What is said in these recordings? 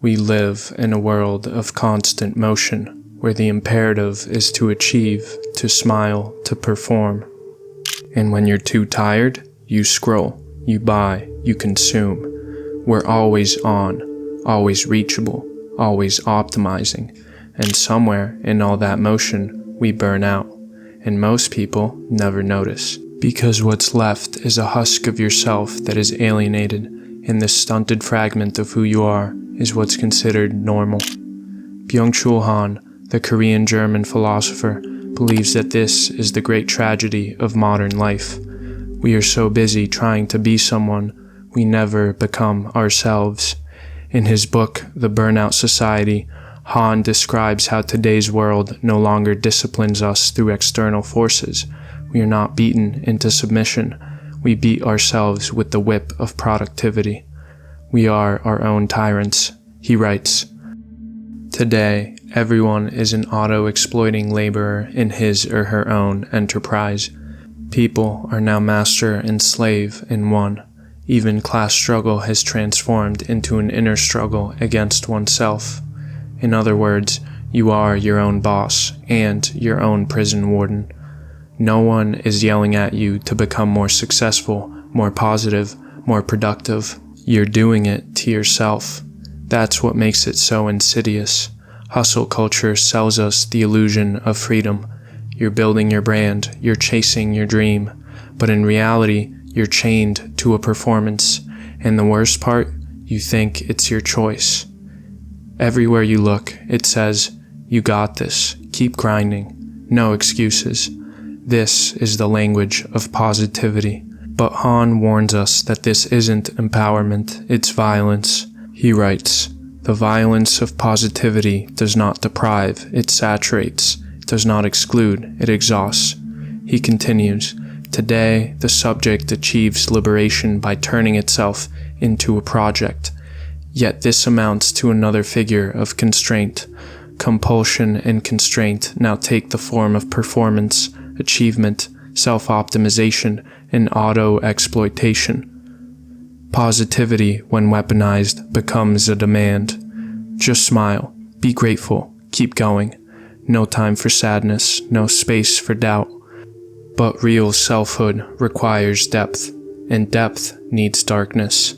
We live in a world of constant motion, where the imperative is to achieve, to smile, to perform. And when you're too tired, you scroll, you buy, you consume. We're always on, always reachable, always optimizing. And somewhere in all that motion, we burn out. And most people never notice. Because what's left is a husk of yourself that is alienated, and this stunted fragment of who you are is what's considered normal. Byung-Chul Han, the Korean-German philosopher, believes that this is the great tragedy of modern life. We are so busy trying to be someone, we never become ourselves. In his book, The Burnout Society, Han describes how today's world no longer disciplines us through external forces. We are not beaten into submission. We beat ourselves with the whip of productivity. We are our own tyrants. He writes, "Today, everyone is an auto-exploiting laborer in his or her own enterprise. People are now master and slave in one. Even class struggle has transformed into an inner struggle against oneself. In other words, you are your own boss and your own prison warden. No one is yelling at you to become more successful, more positive, more productive. You're doing it to yourself. That's what makes it so insidious. Hustle culture sells us the illusion of freedom. You're building your brand, you're chasing your dream, but in reality, you're chained to a performance, and the worst part, you think it's your choice. Everywhere you look, it says, you got this, keep grinding, no excuses. This is the language of positivity. But Han warns us that this isn't empowerment, it's violence. He writes, "The violence of positivity does not deprive, it saturates. It does not exclude, it exhausts." He continues, "Today, the subject achieves liberation by turning itself into a project. Yet this amounts to another figure of constraint. Compulsion and constraint now take the form of performance, achievement, self-optimization, and auto-exploitation. Positivity, when weaponized, becomes a demand. Just smile, be grateful, keep going. No time for sadness, no space for doubt. But real selfhood requires depth, and depth needs darkness.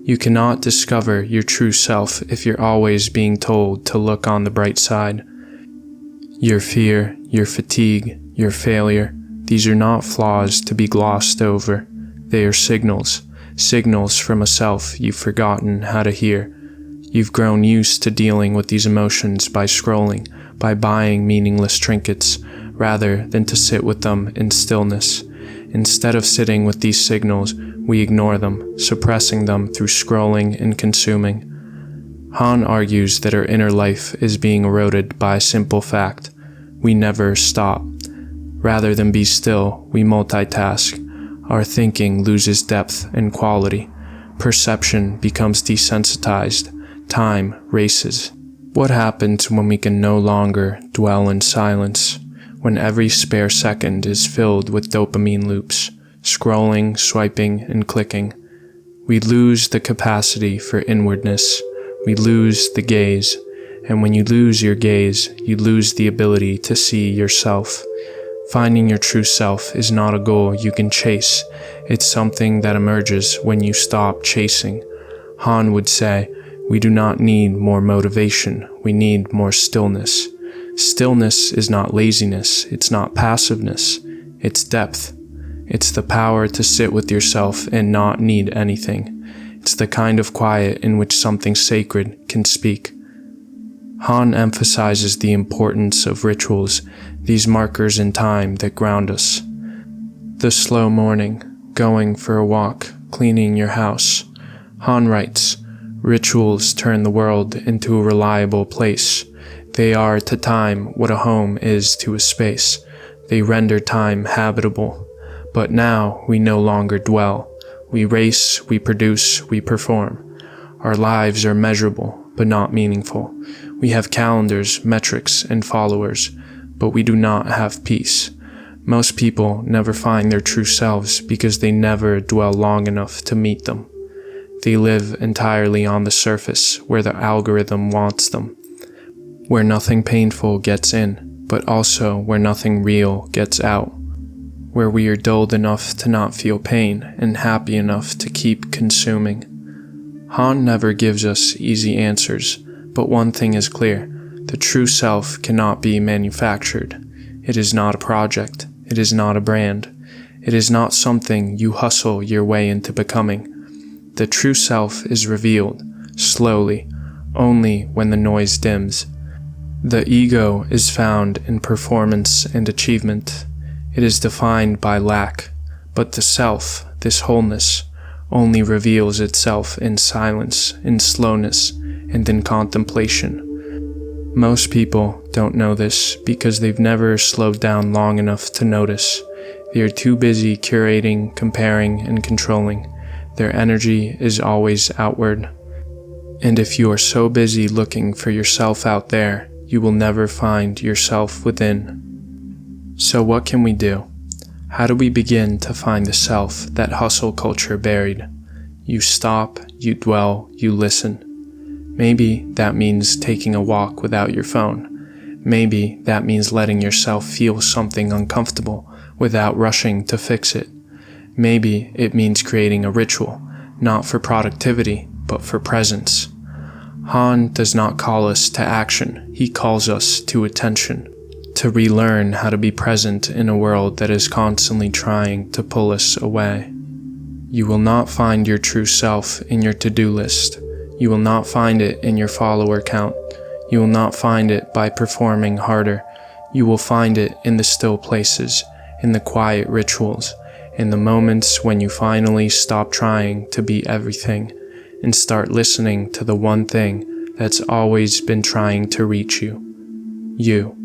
You cannot discover your true self if you're always being told to look on the bright side. Your fear, your fatigue, your failure, these are not flaws to be glossed over. They are signals from a self you've forgotten how to hear. You've grown used to dealing with these emotions by scrolling, by buying meaningless trinkets, rather than to sit with them in stillness. Instead of sitting with these signals, we ignore them, suppressing them through scrolling and consuming. Han argues that our inner life is being eroded by a simple fact. We never stop. Rather than be still, we multitask. Our thinking loses depth and quality. Perception becomes desensitized. Time races. What happens when we can no longer dwell in silence? When every spare second is filled with dopamine loops, scrolling, swiping, and clicking? We lose the capacity for inwardness. We lose the gaze. And when you lose your gaze, you lose the ability to see yourself. Finding your true self is not a goal you can chase. It's something that emerges when you stop chasing. Han would say, we do not need more motivation, we need more stillness. Stillness is not laziness, it's not passiveness, it's depth. It's the power to sit with yourself and not need anything. It's the kind of quiet in which something sacred can speak. Han emphasizes the importance of rituals, these markers in time that ground us. The slow morning, going for a walk, cleaning your house. Han writes, rituals turn the world into a reliable place. They are to time what a home is to a space. They render time habitable. But now we no longer dwell. We race, we produce, we perform. Our lives are measurable, but not meaningful. We have calendars, metrics, and followers, but we do not have peace. Most people never find their true selves because they never dwell long enough to meet them. They live entirely on the surface where the algorithm wants them, where nothing painful gets in, but also where nothing real gets out, where we are dulled enough to not feel pain and happy enough to keep consuming. Han never gives us easy answers, but one thing is clear: the true self cannot be manufactured. It is not a project. It is not a brand. It is not something you hustle your way into becoming. The true self is revealed, slowly, only when the noise dims. The ego is found in performance and achievement. It is defined by lack, but the self, this wholeness, only reveals itself in silence, in slowness, and in contemplation. Most people don't know this because they've never slowed down long enough to notice. They are too busy curating, comparing, and controlling. Their energy is always outward. And if you are so busy looking for yourself out there, you will never find yourself within. So what can we do? How do we begin to find the self that hustle culture buried? You stop, you dwell, you listen. Maybe that means taking a walk without your phone. Maybe that means letting yourself feel something uncomfortable without rushing to fix it. Maybe it means creating a ritual, not for productivity, but for presence. Han does not call us to action, he calls us to attention, to relearn how to be present in a world that is constantly trying to pull us away. You will not find your true self in your to-do list. You will not find it in your follower count. You will not find it by performing harder. You will find it in the still places, in the quiet rituals, in the moments when you finally stop trying to be everything and start listening to the one thing that's always been trying to reach you. You.